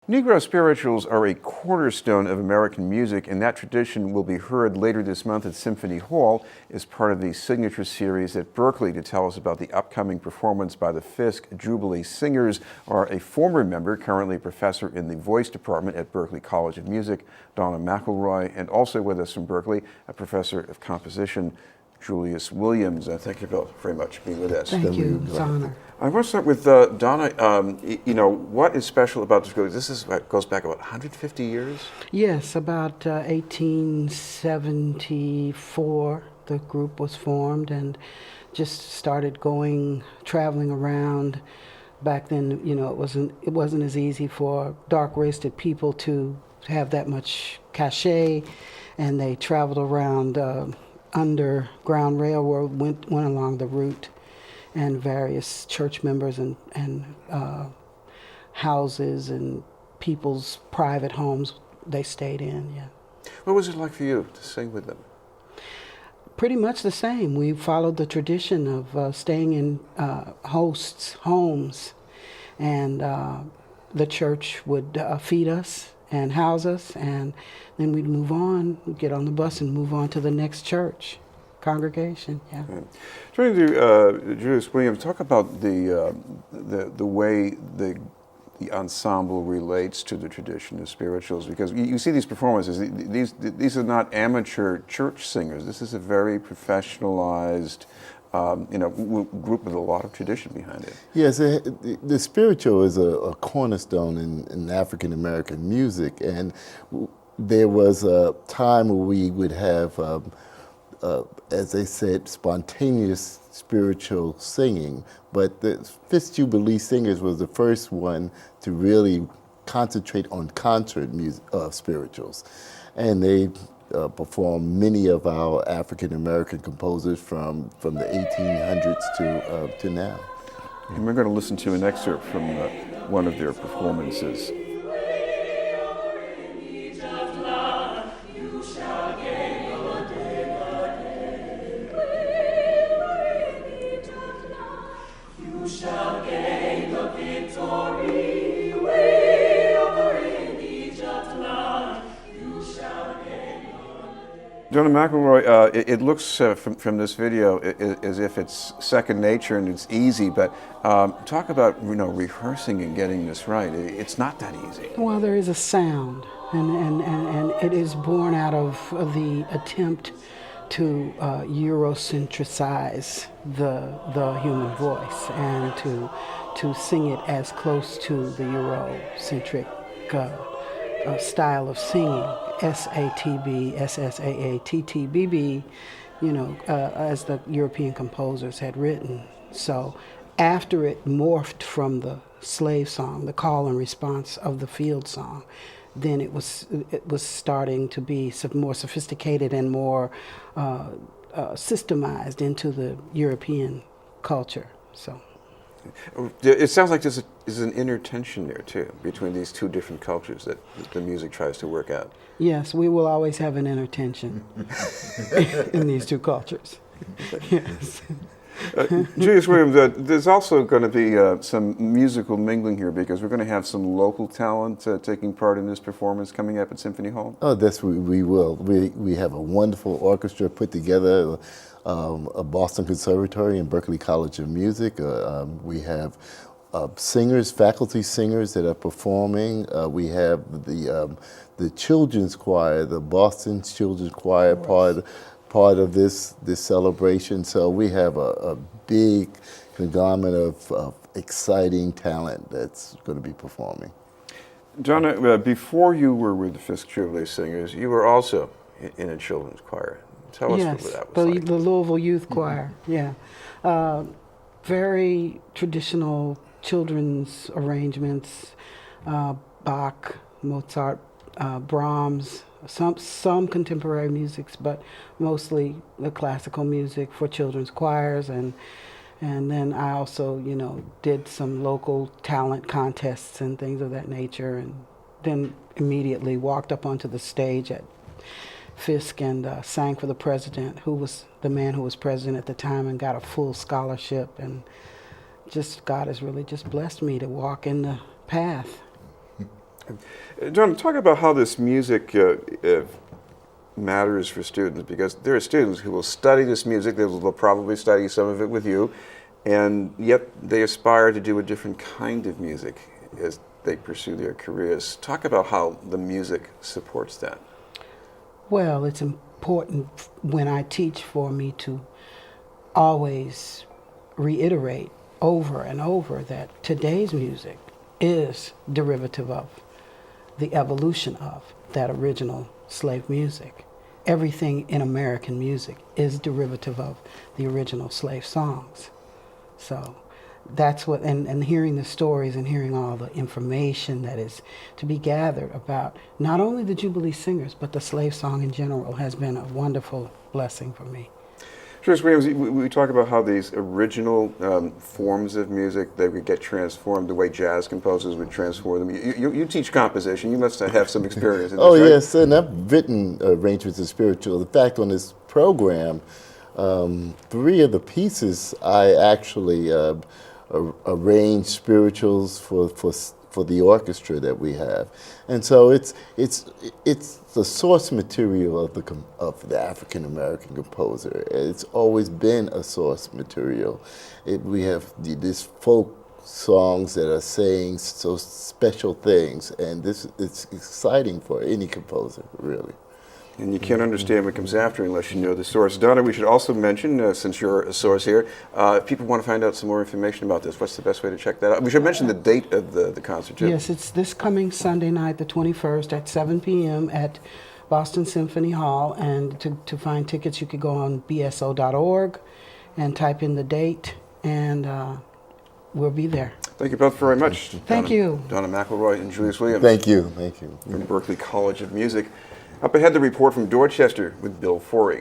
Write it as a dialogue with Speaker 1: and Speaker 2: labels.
Speaker 1: Negro Spirituals are a cornerstone of American music, and that tradition will be heard later this month at Symphony Hall as part of the signature series at Berklee. To tell us about the upcoming performance by the Fisk Jubilee Singers are a former member, currently a professor in the voice department at Berklee College of Music, Donna McElroy, and also with us from Berklee, a professor of composition, Julius Williams. Thank you both very much for being with us.
Speaker 2: Thank you. It's an honor.
Speaker 1: I want to start with Donna. What is special about this group? Goes back about 150 years?
Speaker 2: Yes, about 1874 the group was formed and just started traveling around. Back then, it wasn't as easy for dark-waisted people to have that much cachet, and they traveled around Underground Railroad, went along the route, and various church members and houses and people's private homes they stayed in. Yeah.
Speaker 1: What was it like for you to sing with them?
Speaker 2: Pretty much the same. We followed the tradition of staying in hosts' homes, and the church would feed us and house us, and then we'd move on, we'd get on the bus and move on to the next church congregation. Yeah.
Speaker 1: Turning to Julius Williams, talk about the way the ensemble relates to the tradition of spirituals, because you see these performances. These are not amateur church singers. This is a very professionalized group with a lot of tradition behind it.
Speaker 3: Yes, the spiritual is a cornerstone in African American music, and there was a time where we would have, as they said, spontaneous spiritual singing. But the Fisk Jubilee Singers was the first one to really concentrate on concert music, spirituals, and they performed many of our African American composers from the 1800s to now.
Speaker 1: And we're going to listen to an excerpt from one of their performances. Donna McElroy, it looks from this video as if it's second nature and it's easy, but talk about rehearsing and getting this right. It's not that easy.
Speaker 2: Well, there is a sound, and it is born out of the attempt to Eurocentricize the human voice and to sing it as close to the Eurocentric style of singing. SATB, SSAATTBB, as the European composers had written. So after it morphed from the slave song, the call and response of the field song, then it was starting to be more sophisticated and more systemized into the European culture. So.
Speaker 1: It sounds like there's an inner tension there, too, between these two different cultures that the music tries to work out.
Speaker 2: Yes, we will always have an inner tension in these two cultures. Yes.
Speaker 1: Julius Williams, there's also going to be some musical mingling here, because we're going to have some local talent taking part in this performance coming up at Symphony Hall.
Speaker 3: Oh, we will. We have a wonderful orchestra put together. A Boston Conservatory and Berklee College of Music. We have singers, faculty singers that are performing. We have the children's choir, the Boston Children's Choir, part of this celebration. So we have a big conglomerate of exciting talent that's going to be performing.
Speaker 1: Donna, before you were with the Fisk Jubilee Singers, you were also in a children's choir. Tell us what that was like.
Speaker 2: The Louisville Youth Choir, yeah. Very traditional children's arrangements, Bach, Mozart, Brahms, some contemporary musics, but mostly the classical music for children's choirs. And then I also, did some local talent contests and things of that nature, and then immediately walked up onto the stage at Fisk and sang for the president, who was the man who was president at the time, and got a full scholarship. And just God has really just blessed me to walk in the path.
Speaker 1: Donna, talk about how this music matters for students, because there are students who will study this music, they'll probably study some of it with you, and yet they aspire to do a different kind of music as they pursue their careers. Talk about how the music supports that.
Speaker 2: Well, it's important when I teach for me to always reiterate over and over that today's music is derivative of the evolution of that original slave music. Everything in American music is derivative of the original slave songs. So that's what, and hearing the stories and hearing all the information that is to be gathered about not only the Jubilee Singers, but the slave song in general has been a wonderful blessing for me.
Speaker 1: Julius Williams, we talk about how these original forms of music, they would get transformed the way jazz composers would transform them. You teach composition. You must have some experience in this,
Speaker 3: Oh,
Speaker 1: right?
Speaker 3: yes, and I've written arrangements of spiritual. In fact, on this program, 3 of the pieces I actually arranged spirituals for the orchestra that we have, and so it's the source material of the African American composer. It's always been a source material. We have these folk songs that are saying so special things, and it's exciting for any composer, really.
Speaker 1: And you can't understand what comes after unless you know the source. Donna, we should also mention, since you're a source here, if people want to find out some more information about this, what's the best way to check that out? We should mention the date of the concert, too.
Speaker 2: Yes, it's this coming Sunday night, the 21st at 7 p.m. at Boston Symphony Hall. And to find tickets, you could go on bso.org and type in the date, and we'll be there.
Speaker 1: Thank you both very much.
Speaker 2: Thank you.
Speaker 1: Donna McElroy and Julius Williams.
Speaker 3: Thank you. Thank you.
Speaker 1: From Berklee College of Music. Up ahead, the report from Dorchester with Bill Forey.